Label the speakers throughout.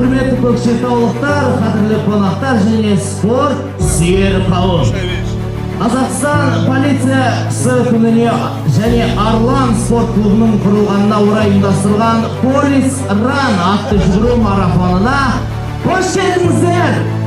Speaker 1: құрметті көкшетаулықтар, қадірлі қонақтар және спорт сүйер қауым. Қазақстан полициясы күніне және Арлан спорт клубының құрылғанына орай ұйымдастырылған Полис Ран атты жүгіру марафонына қош келдіңіздер!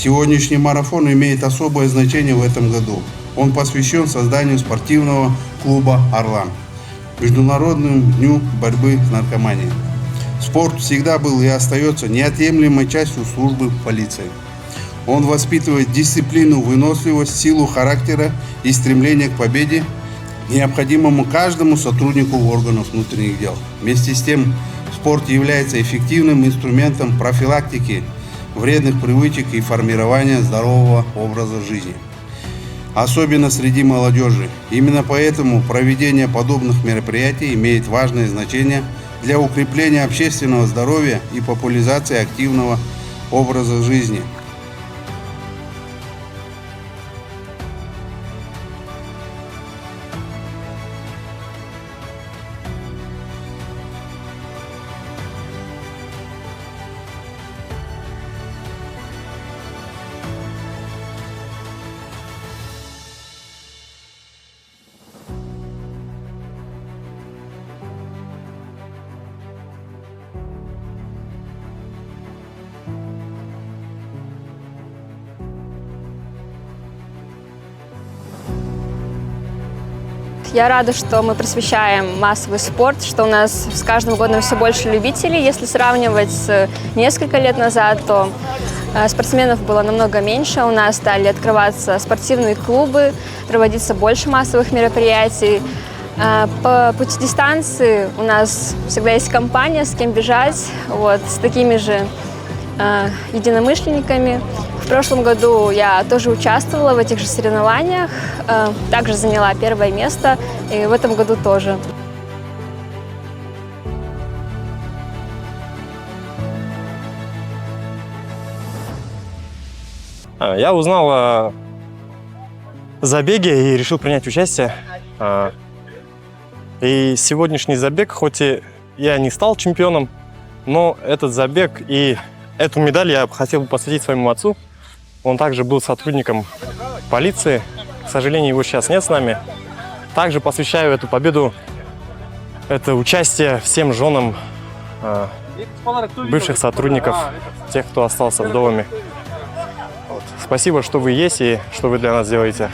Speaker 2: Сегодняшний марафон имеет особое значение в этом году. Он посвящен созданию спортивного клуба «Орлан», Международному дню борьбы с наркоманией. Спорт всегда был и остается неотъемлемой частью службы полиции. Он воспитывает дисциплину, выносливость, силу характера и стремление к победе, необходимому каждому сотруднику органов внутренних дел. Вместе с тем, спорт является эффективным инструментом профилактики вредных привычек и формирования здорового образа жизни, особенно среди молодежи. Именно поэтому проведение подобных мероприятий имеет важное значение для укрепления общественного здоровья и популяризации активного образа жизни.
Speaker 3: Я рада, что мы просвещаем массовый спорт, что у нас с каждым годом все больше любителей. Если сравнивать с несколько лет назад, то спортсменов было намного меньше. У нас стали открываться спортивные клубы, проводиться больше массовых мероприятий. По пути дистанции у нас всегда есть компания, с кем бежать, с такими же единомышленниками. В прошлом году я тоже участвовала в этих же соревнованиях, также заняла первое место, и в этом году тоже.
Speaker 4: Я узнал о забеге и решил принять участие. И сегодняшний забег, хоть и я не стал чемпионом, но этот забег и эту медаль я хотел бы посвятить своему отцу. Он также был сотрудником полиции. К сожалению, его сейчас нет с нами. Также посвящаю эту победу, это участие всем женам бывших сотрудников, тех, кто остался вдовами. Спасибо, что вы есть и что вы для нас делаете.